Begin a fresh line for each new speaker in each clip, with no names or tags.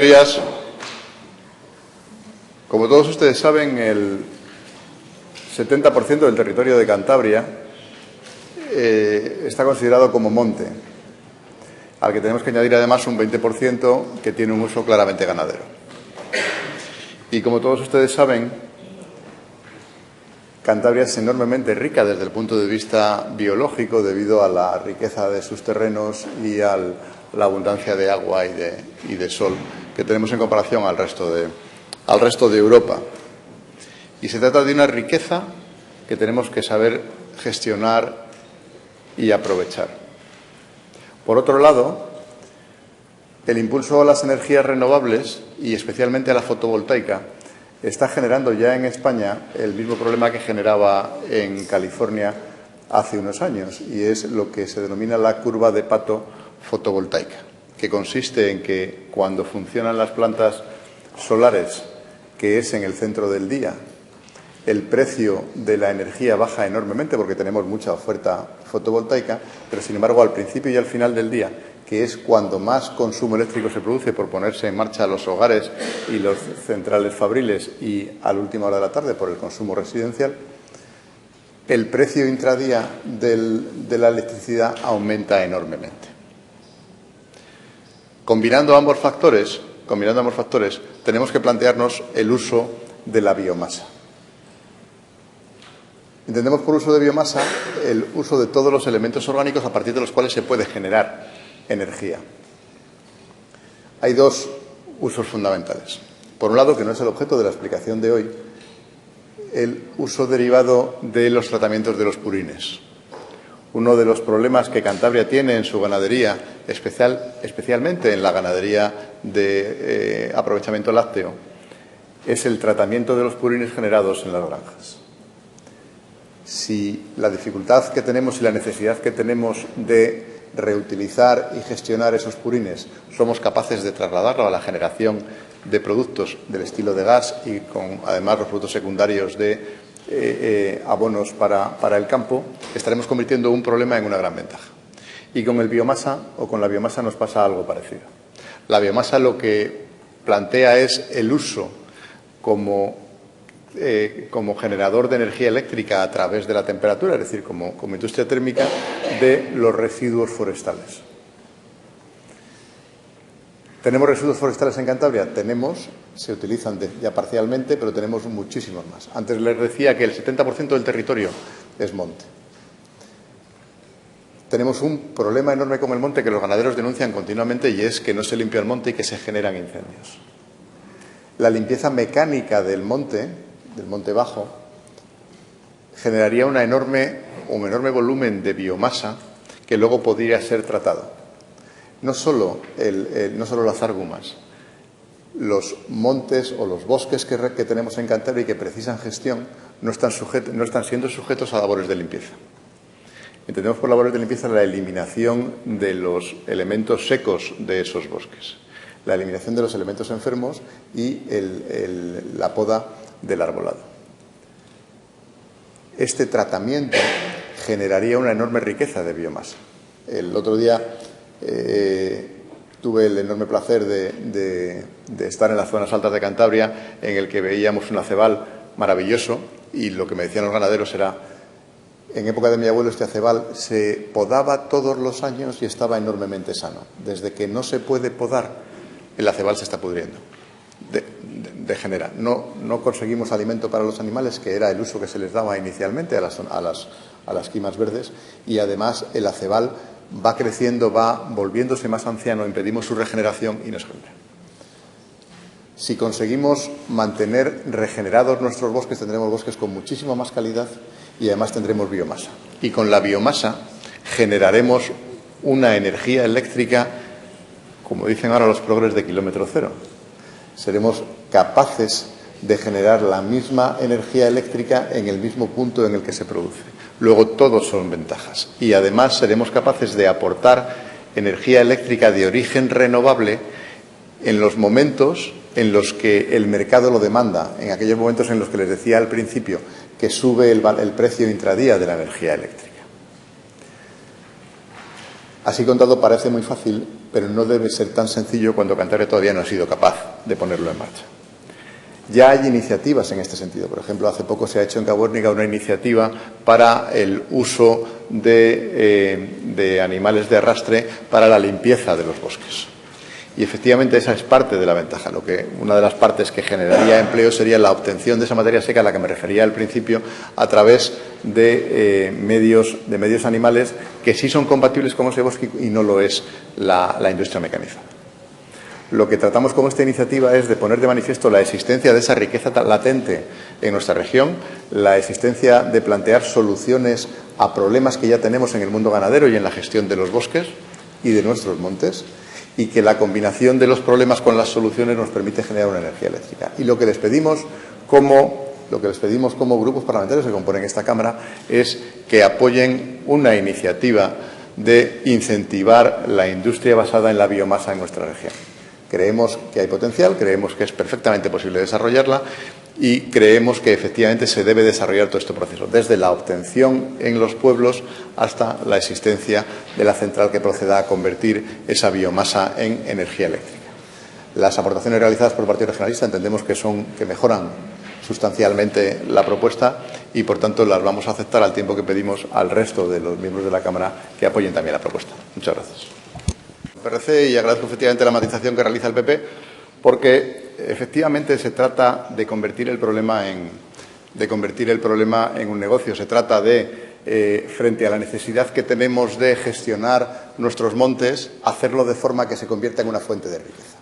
Señorías, como todos ustedes saben, el 70% del territorio de Cantabria está considerado como monte, al que tenemos que añadir además un 20% que tiene un uso claramente ganadero. Y como todos ustedes saben, Cantabria es enormemente rica desde el punto de vista biológico debido a la riqueza de sus terrenos y a la abundancia de agua y de sol que tenemos en comparación al resto de Europa. Y se trata de una riqueza que tenemos que saber gestionar y aprovechar. Por otro lado, el impulso a las energías renovables y especialmente a la fotovoltaica está generando ya en España el mismo problema que generaba en California hace unos años, y es lo que se denomina la curva de Pato fotovoltaica, que consiste en que cuando funcionan las plantas solares, que es en el centro del día, el precio de la energía baja enormemente porque tenemos mucha oferta fotovoltaica, pero sin embargo al principio y al final del día, que es cuando más consumo eléctrico se produce por ponerse en marcha los hogares y los centrales fabriles, y a la última hora de la tarde por el consumo residencial, el precio intradía de la electricidad aumenta enormemente. Combinando ambos factores, tenemos que plantearnos el uso de la biomasa. Entendemos por uso de biomasa el uso de todos los elementos orgánicos a partir de los cuales se puede generar energía. Hay dos usos fundamentales. Por un lado, que no es el objeto de la explicación de hoy, el uso derivado de los tratamientos de los purines. Uno de los problemas que Cantabria tiene en su ganadería, especialmente en la ganadería de aprovechamiento lácteo, es el tratamiento de los purines generados en las granjas. Si la dificultad que tenemos y la necesidad que tenemos de reutilizar y gestionar esos purines somos capaces de trasladarlo a la generación de productos del estilo de gas y con además los productos secundarios de abonos para el campo, estaremos convirtiendo un problema en una gran ventaja. Y con la biomasa nos pasa algo parecido. La biomasa lo que plantea es el uso como generador de energía eléctrica a través de la temperatura, es decir, como industria térmica de los residuos forestales. ¿Tenemos residuos forestales en Cantabria? Se utilizan ya parcialmente, pero tenemos muchísimos más. Antes les decía que el 70% del territorio es monte. Tenemos un problema enorme con el monte que los ganaderos denuncian continuamente, y es que no se limpia el monte y que se generan incendios. La limpieza mecánica del monte bajo, generaría un enorme volumen de biomasa que luego podría ser tratado. No solo las argumas, los montes o los bosques que tenemos en Cantabria y que precisan gestión no están siendo sujetos a labores de limpieza. Entendemos por labores de limpieza la eliminación de los elementos secos de esos bosques, la eliminación de los elementos enfermos y la poda del arbolado. Este tratamiento generaría una enorme riqueza de biomasa. El otro día tuve el enorme placer de estar en las zonas altas de Cantabria, en el que veíamos un acebal maravilloso, y lo que me decían los ganaderos era: en época de mi abuelo este acebal se podaba todos los años y estaba enormemente sano. Desde que no se puede podar, el acebal se está pudriendo, degenera. No conseguimos alimento para los animales, que era el uso que se les daba inicialmente a las quimas verdes, y además el acebal va creciendo, va volviéndose más anciano, impedimos su regeneración y nos genera. Si conseguimos mantener regenerados nuestros bosques, tendremos bosques con muchísima más calidad y además tendremos biomasa. Y con la biomasa generaremos una energía eléctrica, como dicen ahora los progres, de kilómetro cero. Seremos capaces de generar la misma energía eléctrica en el mismo punto en el que se produce. Luego, todos son ventajas. Y además seremos capaces de aportar energía eléctrica de origen renovable en los momentos en los que el mercado lo demanda, en aquellos momentos en los que les decía al principio que sube el precio intradía de la energía eléctrica. Así contado parece muy fácil, pero no debe ser tan sencillo cuando Cantabria todavía no ha sido capaz de ponerlo en marcha. Ya hay iniciativas en este sentido. Por ejemplo, hace poco se ha hecho en Cabuérniga una iniciativa para el uso de animales de arrastre para la limpieza de los bosques. Y efectivamente esa es parte de la ventaja. Una de las partes que generaría empleo sería la obtención de esa materia seca a la que me refería al principio a través de medios animales que sí son compatibles con ese bosque y no lo es la industria mecanizada. Lo que tratamos con esta iniciativa es de poner de manifiesto la existencia de esa riqueza latente en nuestra región, la existencia de plantear soluciones a problemas que ya tenemos en el mundo ganadero y en la gestión de los bosques y de nuestros montes, y que la combinación de los problemas con las soluciones nos permite generar una energía eléctrica. Y lo que les pedimos como grupos parlamentarios que componen esta Cámara es que apoyen una iniciativa de incentivar la industria basada en la biomasa en nuestra región. Creemos que hay potencial, creemos que es perfectamente posible desarrollarla y creemos que efectivamente se debe desarrollar todo este proceso, desde la obtención en los pueblos hasta la existencia de la central que proceda a convertir esa biomasa en energía eléctrica. Las aportaciones realizadas por el Partido Regionalista entendemos que mejoran sustancialmente la propuesta y, por tanto, las vamos a aceptar al tiempo que pedimos al resto de los miembros de la Cámara que apoyen también la propuesta. Muchas gracias. PRC, y agradezco efectivamente la matización que realiza el PP, porque efectivamente se trata de convertir el problema en un negocio. Se trata de, frente a la necesidad que tenemos de gestionar nuestros montes, hacerlo de forma que se convierta en una fuente de riqueza.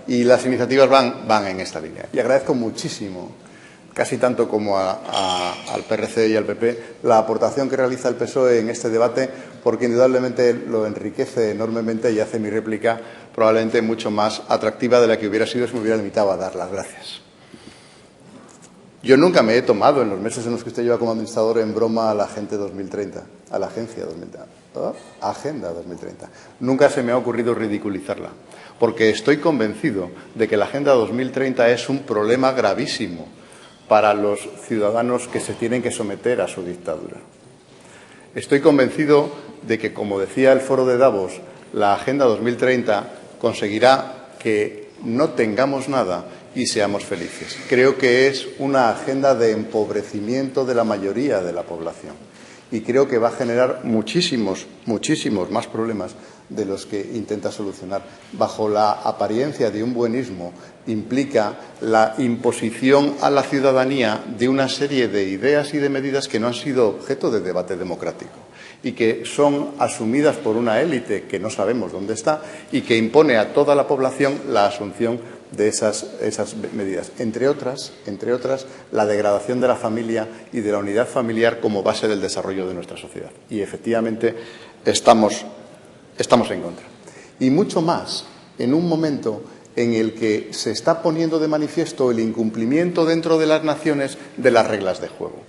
Y las iniciativas van en esta línea. Y agradezco muchísimo, casi tanto como al PRC y al PP, la aportación que realiza el PSOE en este debate, porque indudablemente lo enriquece enormemente y hace mi réplica probablemente mucho más atractiva de la que hubiera sido si me hubiera limitado a dar las gracias. Yo nunca me he tomado, en los meses en los que usted lleva como administrador, en broma a la Agenda 2030. Agenda 2030. Nunca se me ha ocurrido ridiculizarla, porque estoy convencido de que la Agenda 2030 es un problema gravísimo para los ciudadanos que se tienen que someter a su dictadura. Estoy convencido de que, como decía el Foro de Davos, la Agenda 2030 conseguirá que no tengamos nada y seamos felices. Creo que es una agenda de empobrecimiento de la mayoría de la población y creo que va a generar muchísimos más problemas de los que intenta solucionar. Bajo la apariencia de un buenismo, implica la imposición a la ciudadanía de una serie de ideas y de medidas que no han sido objeto de debate democrático y que son asumidas por una élite que no sabemos dónde está y que impone a toda la población la asunción de esas medidas. Entre otras, la degradación de la familia y de la unidad familiar como base del desarrollo de nuestra sociedad. Y, efectivamente, estamos en contra. Y mucho más en un momento en el que se está poniendo de manifiesto el incumplimiento dentro de las naciones de las reglas de juego.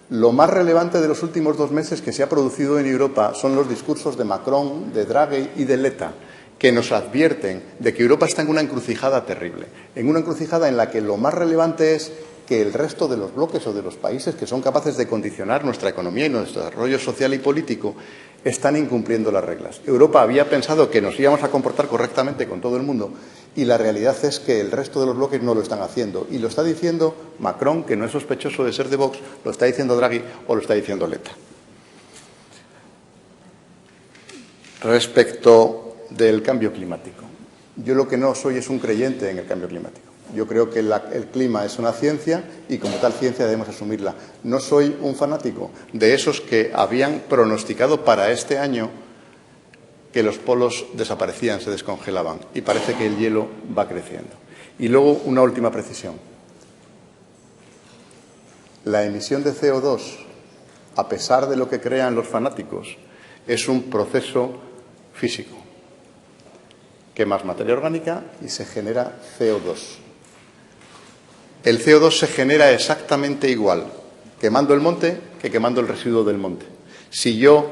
Lo más relevante de los últimos 2 meses que se ha producido en Europa son los discursos de Macron, de Draghi y de Letta, que nos advierten de que Europa está en una encrucijada terrible, en una encrucijada en la que lo más relevante es que el resto de los bloques o de los países que son capaces de condicionar nuestra economía y nuestro desarrollo social y político están incumpliendo las reglas. Europa había pensado que nos íbamos a comportar correctamente con todo el mundo y la realidad es que el resto de los bloques no lo están haciendo. Y lo está diciendo Macron, que no es sospechoso de ser de Vox, lo está diciendo Draghi o lo está diciendo Letta. Respecto del cambio climático, yo lo que no soy es un creyente en el cambio climático. Yo creo que el clima es una ciencia y como tal ciencia debemos asumirla. No soy un fanático de esos que habían pronosticado para este año que los polos desaparecían, se descongelaban y parece que el hielo va creciendo. Y luego una última precisión. La emisión de CO2, a pesar de lo que crean los fanáticos, es un proceso físico. Quemas materia orgánica y se genera CO2. El CO2 se genera exactamente igual quemando el monte que quemando el residuo del monte. Si yo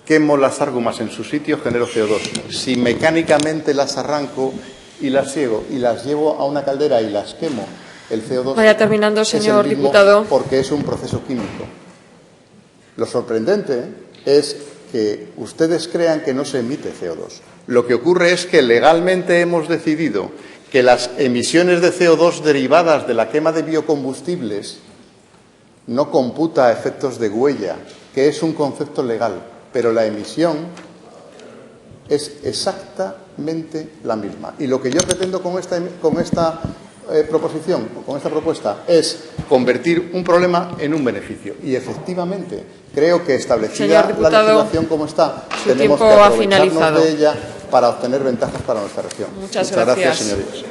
quemo las árgumas en su sitio, genero CO2. Si mecánicamente las arranco y las ciego y las llevo a una caldera y las quemo, el CO2
vaya terminando, señor
es el mismo
diputado.
porque es un proceso químico. Lo sorprendente es que ustedes crean que no se emite CO2. Lo que ocurre es que legalmente hemos decidido que las emisiones de CO2 derivadas de la quema de biocombustibles no computa a efectos de huella, que es un concepto legal, pero la emisión es exactamente la misma. Y lo que yo pretendo con esta propuesta es convertir un problema en un beneficio. Y efectivamente, creo que establecida la legislación como está, tenemos que aprovecharnos de ella para obtener ventajas para nuestra región.
Muchas gracias,
señorías.